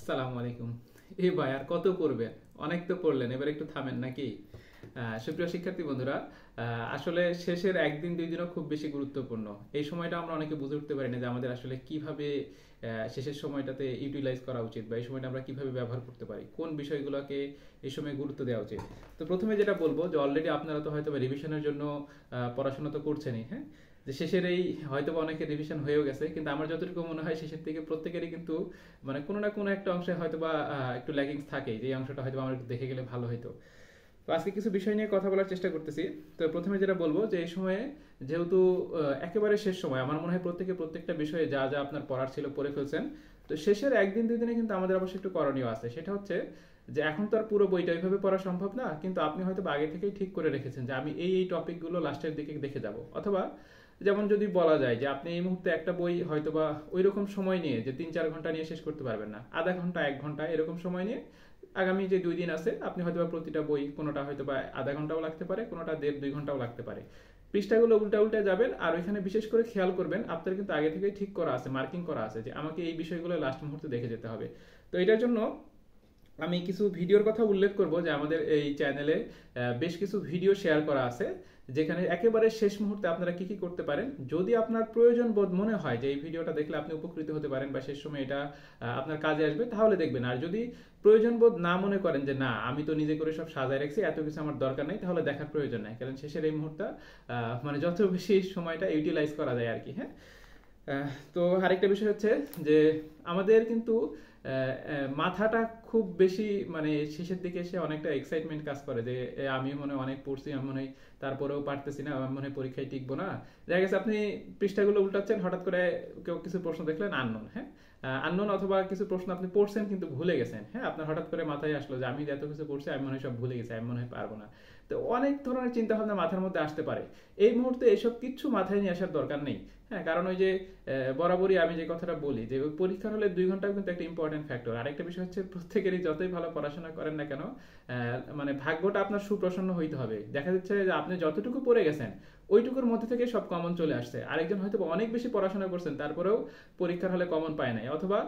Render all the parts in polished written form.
আসসালামু আলাইকুম। এই ভাই আর কত পড়বেন? অনেক তো পড়লেন, এবার একটু থামেন নাকি? সুপ্রিয় শিক্ষার্থী বন্ধুরা, আসলে শেষের একদিন দুই দিনও খুব বেশি গুরুত্বপূর্ণ। এই সময়টা আমরা অনেকে বুঝে উঠতে পারি না যে আমাদের আসলে কিভাবে শেষের সময়টাতে ইউটিলাইজ করা উচিত, বা এই সময়টা আমরা কিভাবে ব্যবহার করতে পারি, কোন বিষয়গুলোকে এই সময় গুরুত্ব দেওয়া উচিত। তো প্রথমে যেটা বলবো যে অলরেডি আপনারা তো হয়তো রিভিশনের জন্য পড়াশোনা তো করছেনই, হ্যাঁ। যে শেষের এই হয়তো অনেকের রিভিশন হয়েও গেছে, কিন্তু আমার যতটুকু মনে হয় শেষের থেকে প্রত্যেকেরই কিন্তু মানে কোনো না কোনো একটা অংশে হয়তো বা একটু ল্যাগিংস থাকে, যে অংশটা হয়তো আমরা একটু দেখে গেলে ভালো হতো। তো আজকে কিছু বিষয় নিয়ে কথা বলার চেষ্টা করতেছি। তো প্রথমে যেটা বলবো যে এই সময়ে যেহেতু একেবারে শেষ সময়, আমার মনে হয় প্রত্যেকটা বিষয়ে যা যা আপনার পড়ার ছিল পড়ে ফেলছেন। তো শেষের একদিন দুই দিনে কিন্তু আমাদের অবশ্যই একটু করণীয় আছে, সেটা হচ্ছে যে এখন তো আর পুরো বইটা ওইভাবে পড়া সম্ভব না, কিন্তু আপনি হয়তো আগে থেকেই ঠিক করে রেখেছেন যে আমি এই টপিকগুলো লাস্টের দিকে দেখে যাব। অথবা যেমন যদি বলা যায় যে আপনি এই মুহূর্তে একটা বই হয়তোবা ওই রকম সময় নিয়ে যে 3-4 ঘন্টা নিয়ে শেষ করতে পারবেন না, আধা ঘন্টা 1 ঘন্টা এরকম সময় নিয়ে আগামী যে 2 দিন আছে আপনি হয়তোবা প্রতিটা বই, কোনোটা হয়তোবা আধা ঘন্টাও লাগতে পারে, কোনোটা 1.5-2 ঘন্টাও লাগতে পারে, পৃষ্ঠাগুলো উল্টা উল্টে যাবেন। আর ওইখানে বিশেষ করে খেয়াল করবেন আপনার কিন্তু আগে থেকেই ঠিক করা আছে, মার্কিং করা আছে যে আমাকে এই বিষয়গুলো লাস্ট মুহূর্তে দেখে যেতে হবে। তো এটার জন্য আমি কিছু ভিডিওর কথা উল্লেখ করব যে আমাদের এই চ্যানেলে বেশ কিছু ভিডিও শেয়ার করা আছে, যেখানে একেবারে শেষ মুহূর্তে আপনারা কি কি করতে পারেন, যদি আপনার প্রয়োজন বোধ মনে হয় যে এই ভিডিওটা দেখলে আপনি উপকৃত হতে পারেন বা শেষ সময় এটা আপনার কাজে আসবে, তাহলে দেখবেন। আর যদি প্রয়োজন বোধ না মনে করেন যে না আমি তো নিজে করে সব সাজায় রাখছি, এত কিছু আমার দরকার নেই, তাহলে দেখার প্রয়োজন নাই, কারণ শেষের এই মুহূর্তে মানে যত বেশি সময়টা ইউটিলাইজ করা যায় আর কি, হ্যাঁ। তো আরেকটা বিষয় হচ্ছে যে আমাদের কিন্তু মাথাটা খুব বেশি মানে শেষের দিকে এসে অনেকটা এক্সাইটমেন্ট কাজ করে যে আমি মনে হয় অনেক পড়ছি, আমি মনে হয় তারপরেও পারতেছি না, আমি মনে হয় পরীক্ষায় টিকবো না। দেখা গেছে আপনি পৃষ্ঠাগুলো উল্টাচ্ছেন, হঠাৎ করে কেউ কিছু প্রশ্ন দেখলেন আননোন, হ্যাঁ। আননোন অথবা কিছু প্রশ্ন আপনি পড়ছেন কিন্তু ভুলে গেছেন, হ্যাঁ। আপনার হঠাৎ করে মাথায় আসলো যে আমি এত কিছু পড়ছি, আমি মনে হয় সব ভুলে গেছি, আমি মনে হয় পারবো না। তো অনেক ধরনের চিন্তা ভাবনা মাথার মধ্যে আসতে পারে। এই মুহূর্তে এসব কিচ্ছু মাথায় নিয়ে আসার দরকার নেই, হ্যাঁ। কারণ ওই যে বরাবরই আমি যে কথাটা বলি যে ওই পরীক্ষার হলে 2 ঘন্টা কিন্তু একটা ইম্পর্টেন্ট ফ্যাক্টর। আরেকটা বিষয় হচ্ছে প্রত্যেকেরই যতই ভালো পড়াশোনা করেন না কেন, মানে ভাগ্যটা আপনার সুপ্রসন্ন হইতে হবে। দেখা যাচ্ছে যে আপনি যতটুকু পড়ে গেছেন ওইটুকুর মধ্যে থেকে সব কমন চলে আসছে, আরেকজন হয়তো অনেক বেশি পড়াশোনা করছেন তারপরেও পরীক্ষার হলে কমন পায় নাই, অথবা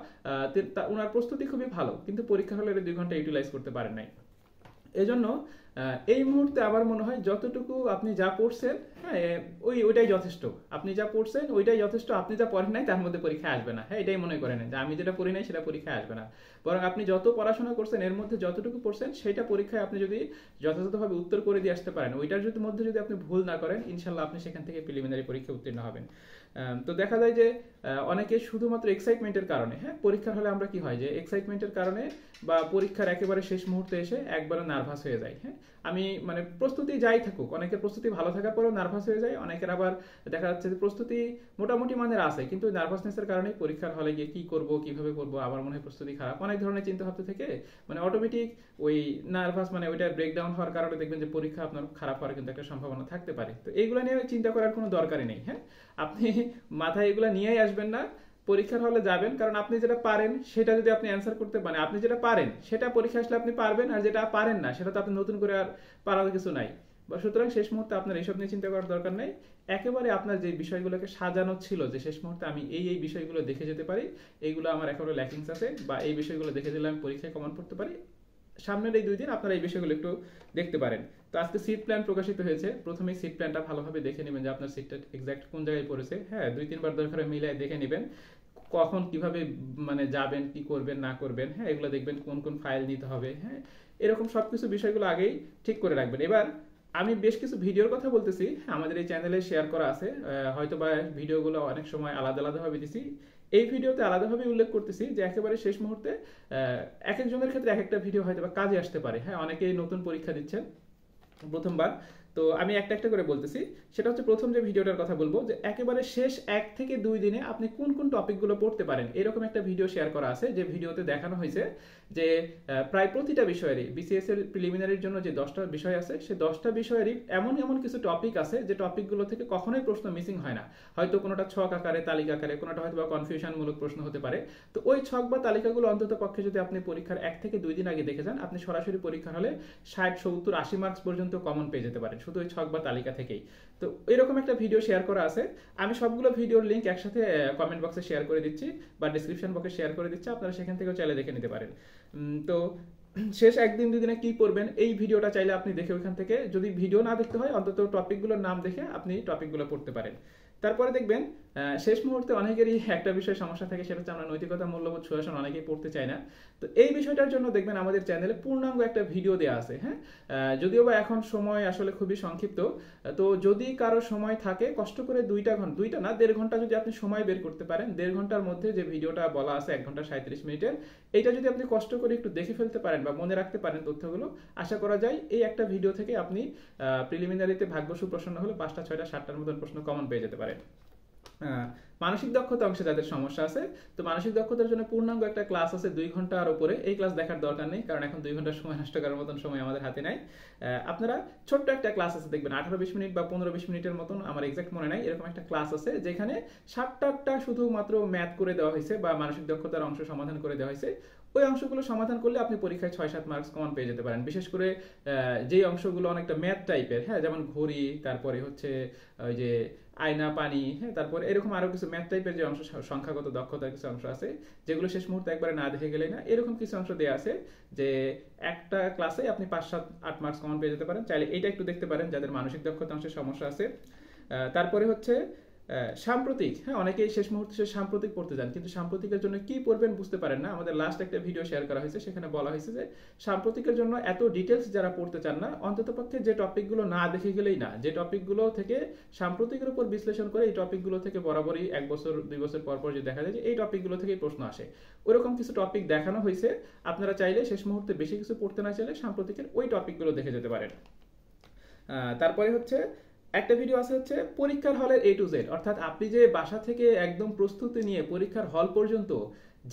ওনার প্রস্তুতি খুবই ভালো কিন্তু পরীক্ষার হলে 2 ঘন্টা ইউটিলাইজ করতে পারেন নাই। এজন্য এই মুহূর্তে আমার মনে হয় যতটুকু আপনি যা পড়ছেন, হ্যাঁ, ওইটাই যথেষ্ট। আপনি যা পড়ছেন ওইটাই যথেষ্ট, আপনি যা পড়েন নাই তার মধ্যে পরীক্ষায় আসবে না, হ্যাঁ। এটাই মনে করেন যে আমি যেটা পড়ি নাই সেটা পরীক্ষায় আসবে না, বরং আপনি যত পড়াশোনা করছেন এর মধ্যে যতটুকু পড়ছেন সেটা পরীক্ষায় আপনি যদি যথাযথভাবে উত্তর করে দিয়ে আসতে পারেন, ওইটার যদি মধ্যে যদি আপনি ভুল না করেন, ইনশাল্লাহ আপনি সেখান থেকে প্রিলিমিনারি পরীক্ষা উত্তীর্ণ হবেন। তো দেখা যায় যে অনেকে শুধুমাত্র এক্সাইটমেন্টের কারণে, হ্যাঁ, পরীক্ষার হলে আমরা কি হয় যে এক্সাইটমেন্টের কারণে বা পরীক্ষার একেবারে শেষ মুহূর্তে এসে একবারে নার্ভাস হয়ে যায়, হ্যাঁ। আমি মানে প্রস্তুতি যাই থাকুক, অনেকের প্রস্তুতি ভালো থাকার পরেও নার্ভাস হয়ে যায়, অনেকের আবার দেখা যাচ্ছে যে প্রস্তুতি মোটামুটি মানের আছে কিন্তু নার্ভাসনেসের কারণেই পরীক্ষার হলে গিয়ে কি করব কিভাবে করব আমার মনে হয় প্রস্তুতি খারাপ, অনেক ধরনের চিন্তা ভাবতে থেকে মানে অটোমেটিক ওই নার্ভাস মানে ওইটা ব্রেকডাউন হওয়ার কারণে দেখবেন যে পরীক্ষা আপনার খারাপ হওয়ার কিন্তু একটা সম্ভাবনা থাকতে পারে। তো এইগুলো নিয়ে চিন্তা করার কোনো দরকারই নেই, হ্যাঁ। আপনি মাথায় এগুলো নিয়েই আসবেন না, পরীক্ষার হলে যাবেন, কারণ আপনি যেটা পারেন সেটা যদি আপনি অ্যান্সার করতে পারেন, আপনি যেটা পারেন সেটা পরীক্ষা আসলে আপনি পারবেন, আর যেটা পারেন না সেটা তো আপনি নতুন করে আর পারার কিছু নাই। বা সুতরাং শেষ মুহূর্তে আপনার এইসব নিয়ে চিন্তা করার দরকার নেই। একেবারে আপনার যে বিষয়গুলোকে সাজানো ছিল যে শেষ মুহূর্তে আমি এই বিষয়গুলো দেখে যেতে পারি, এইগুলো আমার একেবারে ল্যাকিংস আছে, বা এই বিষয়গুলো দেখে দিলে আমি পরীক্ষায় কমন পড়তে পারি, সামনের এই 2 দিন আপনারা এই বিষয়গুলো একটু দেখতে পারেন। তো আজকে সিট প্ল্যান প্রকাশিত হয়েছে, প্রথমেই সিট প্ল্যানটা ভালোভাবে দেখে নেবেন যে আপনার সিটটা এক্সাক্ট কোন জায়গায় পড়েছে, হ্যাঁ। 2-3 বার দরকার মিলিয়ে দেখে নেবেন কখন কিভাবে মানে যাবেন, কি করবেন না করবেন, হ্যাঁ। এগুলো দেখবেন কোন কোন ফাইল নিতে হবে, হ্যাঁ। এরকম সবকিছু বিষয়গুলো আগেই ঠিক করে রাখবেন। এবার আমি বেশ কিছু ভিডিওর কথা বলতেছি, আমাদের এই চ্যানেলে শেয়ার করা আছে, হয়তো বা ভিডিওগুলো অনেক সময় আলাদা আলাদাভাবে দিছি, এই ভিডিওতে আলাদাভাবে উল্লেখ করতেছি যে একেবারে শেষ মুহূর্তে এক একজনের ক্ষেত্রে এক একটা ভিডিও হয়তো বা কাজে আসতে পারে, হ্যাঁ। অনেকেই নতুন পরীক্ষা দিচ্ছেন প্রথমবার, তো আমি একটা একটা করে বলতেছি। সেটা হচ্ছে প্রথম যে ভিডিওটার কথা বলবো যে একেবারে শেষ 1 থেকে 2 দিনে আপনি কোন কোন টপিকগুলো পড়তে পারেন, এরকম একটা ভিডিও শেয়ার করা আছে, যে ভিডিওতে দেখানো হয়েছে যে প্রায় প্রতিটা বিষয়েরই বিসিএস এর প্রিলিমিনারির জন্য যে 10টা বিষয় আছে সেই 10টা বিষয়েরই এমন এমন কিছু টপিক আছে যে টপিকগুলো থেকে কখনোই প্রশ্ন মিসিং হয় না। হয়তো কোনোটা ছক আকারে, তালিকা আকারে, কোনোটা হয়তো বা কনফিউশনমূলক প্রশ্ন হতে পারে। তো ওই ছক বা তালিকাগুলো অন্তত পক্ষে যদি আপনি পরীক্ষার 1 থেকে 2 দিন আগে দেখে যান, আপনি সরাসরি পরীক্ষার হলে 60, 70, 80 মার্কস পর্যন্ত কমন পেয়ে যেতে পারেন, শুধু ওই ছক বা তালিকা থেকেই। তো এরকম একটা ভিডিও শেয়ার করা আছে, আমি সবগুলো ভিডিওর লিঙ্ক একসাথে কমেন্ট বক্সে শেয়ার করে দিচ্ছি বা ডিসক্রিপশন বক্সে শেয়ার করে দিচ্ছি, আপনারা সেখান থেকেও চাইলে দেখে নিতে পারেন। তো শেষ একদিন দুদিনে কি পড়বেন এই ভিডিওটা চাইলে আপনি দেখে ওইখান থেকে, যদি ভিডিও না দেখতে হয় অন্তত টপিকগুলোর নাম দেখে আপনি টপিকগুলো পড়তে পারেন। তারপরে দেখবেন শেষ মুহূর্তে অনেকেরই একটা বিষয় সমস্যা থাকে, সেটা হচ্ছে আমরা নৈতিকতা, মূল্যবোধ, সুশাসন অনেকেই পড়তে চাই না। তো এই বিষয়টার জন্য দেখবেন আমাদের চ্যানেলে পূর্ণাঙ্গ একটা ভিডিও দেওয়া আছে। হ্যাঁ, যদিও বা এখন সময় আসলে খুবই সংক্ষিপ্ত, তো যদি কারো সময় থাকে কষ্ট করে 2 না 1.5 ঘন্টা যদি আপনি সময় বের করতে পারেন, 1.5 ঘন্টার মধ্যে যে ভিডিওটা বলা আছে 1 ঘন্টা 37 মিনিটের, এইটা যদি আপনি কষ্ট করে একটু দেখে ফেলতে পারেন বা মনে রাখতে পারেন তথ্যগুলো, আশা করা যায় এই একটা ভিডিও থেকে আপনি প্রিলিমিনারিতে ভাগ্যশু প্রশ্ন হলে 5টা 6টা 7টার মতন প্রশ্ন কমন পেয়ে যেতে পারেন। মানসিক দক্ষতা অংশে যাদের সমস্যা আছে, তো মানসিক দক্ষতার জন্য পূর্ণাঙ্গ একটা ক্লাস আছে 2 ঘন্টার উপরে। এই ক্লাস দেখার দরকার নেই, কারণ এখন 2 ঘন্টার সময় নষ্ট করার মতন সময় আমাদের হাতে নাই। আপনারা ছোট্ট একটা ক্লাস আছে দেখবেন 18-20 মিনিট বা 15-20 মিনিটের মতন, আমার এক্সাক্ট মনে নাই, এরকম একটা ক্লাস আছে যেখানে 7টা শুধুমাত্র ম্যাথ করে দেওয়া হয়েছে বা মানসিক দক্ষতার অংশ সমাধান করে দেওয়া হয়েছে। ওই অংশগুলো সমাধান করলে আপনি পরীক্ষায় 6-7 মার্কস কমন পেয়ে যেতে পারেন। বিশেষ করে যেই অংশগুলো অনেকটা ম্যাথ টাইপের, হ্যাঁ, যেমন ঘড়ি, তারপরে হচ্ছে ওই যে আয়না, পানি, হ্যাঁ, তারপরে এরকম আরো কিছু ম্যাথ টাইপের যে অংশ, সংখ্যাগত দক্ষতার কিছু অংশ আছে যেগুলো শেষ মুহূর্তে একবারে না দেখে গেলে না, এরকম কিছু অংশ দেওয়া আছে যে একটা ক্লাসে আপনি 5-7-8 মার্কস কমন পেয়ে যেতে পারেন। চাইলে এইটা একটু দেখতে পারেন যাদের মানসিক দক্ষতা অংশের সমস্যা আছে। তারপরে হচ্ছে সাম্প্রতিক, হ্যাঁ, অনেকেই শেষ মুহূর্তে সাম্প্রতিক পড়তে যান, কিন্তু সাম্প্রতিকের জন্য কি পড়বেন বুঝতে পারেন না। আমাদের লাস্ট একটা ভিডিও শেয়ার করা হয়েছে, সেখানে বলা হয়েছে যে সাম্প্রতিকের জন্য এত ডিটেলস যারা পড়তে চান না, অন্ততপক্ষে যে টপিকগুলো না দেখে গেলেই না, যে টপিকগুলো থেকে সাম্প্রতিকের উপর বিশ্লেষণ করে এই টপিকগুলো থেকে বরাবরই 1 বছর 2 বছর পর পর যে দেখা যায় যে এই টপিকগুলো থেকেই প্রশ্ন আসে, ওরকম কিছু টপিক দেখানো হয়েছে। আপনারা চাইলে শেষ মুহূর্তে বেশি কিছু পড়তে না চাইলে সাম্প্রতিকের ওই টপিকগুলো দেখে যেতে পারেন। তারপরে হচ্ছে একটা ভিডিও আছে হচ্ছে পরীক্ষার হলের A to Z, অর্থাৎ আপনি যে বাসা থেকে একদম প্রস্তুতি নিয়ে পরীক্ষার হল পর্যন্ত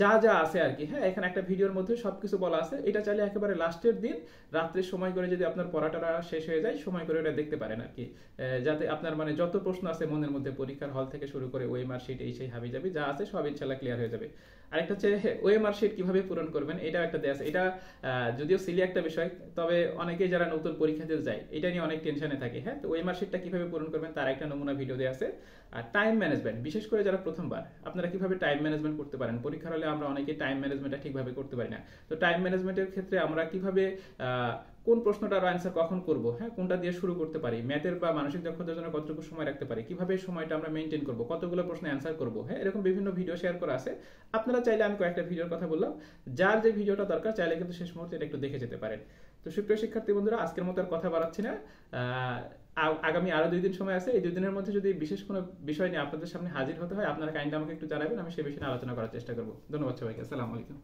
যা যা আছে আর কি, হ্যাঁ, এখানে একটা ভিডিওর মধ্যে সবকিছু বলা আছে। এটা চাইলে একেবারে লাস্টের দিন রাত্রে সময় করে যদি আপনার পড়াটা শেষ হয়ে যায়, সময় করে এটা দেখতে পারেন আর কি, যাতে আপনার মানে যত প্রশ্ন আছে মনের মধ্যে পরীক্ষার হল থেকে শুরু করে ওএমআর শিট, এই সেই হাবি যাবি যা আছে সব ইনশাল্লাহ ক্লিয়ার হয়ে যাবে। আরেকটা হচ্ছে ওএমআর শিট কিভাবে পূরণ করবেন, এটাও একটা দেয়া আছে। এটা যদিও সিলি একটা বিষয়, তবে অনেকেই যারা নতুন পরীক্ষা দিতে যায় এটা নিয়ে অনেক টেনশনে থাকে। হ্যাঁ, তো ওএমআর শিটটা কিভাবে পূরণ করবেন তার একটা নমুনা ভিডিও দেওয়া আছে। আর টাইম ম্যানেজমেন্ট, বিশেষ করে যারা প্রথমবার, আপনারা কিভাবে টাইম ম্যানেজমেন্ট করতে পারেন। পরীক্ষার হলে আমরা অনেকে টাইম ম্যানেজমেন্টটা ঠিকভাবে করতে পারি না। তো টাইম ম্যানেজমেন্টের ক্ষেত্রে আমরা কিভাবে কোন প্রশ্নটার অ্যান্সার কখন করব, হ্যাঁ, কোনটা দিয়ে শুরু করতে পারি, ম্যাথের বা মানসিক দক্ষতার জন্য কতটুকু সময় রাখতে পারি, কিভাবে সময়টা আমরা মেনটেন করব, কতগুলো প্রশ্ন অ্যান্সার করব, হ্যাঁ, এরকম বিভিন্ন ভিডিও শেয়ার করা আছে। আপনারা চাইলে, আমি কয়েকটা ভিডিওর কথা বললাম, যার যে ভিডিওটা দরকার চাইলে কিন্তু শেষ মুহূর্তে এটা একটু দেখে যেতে পারেন। তো সুপ্রিয় শিক্ষার্থী বন্ধুরা, আজকের মতো আর কথা বাড়াচ্ছি না। আগামী আরো 2 দিন সময় আছে, এই 2 দিনের মধ্যে যদি বিশেষ কোনো বিষয় নিয়ে আপনাদের সামনে হাজির হতে হয়, আপনারা কাইন্ডলি আমাকে একটু জানাবেন, আমি সেই বিষয়ে আলোচনা করার চেষ্টা করব। ধন্যবাদ সবাইকে, আসসালামু আলাইকুম।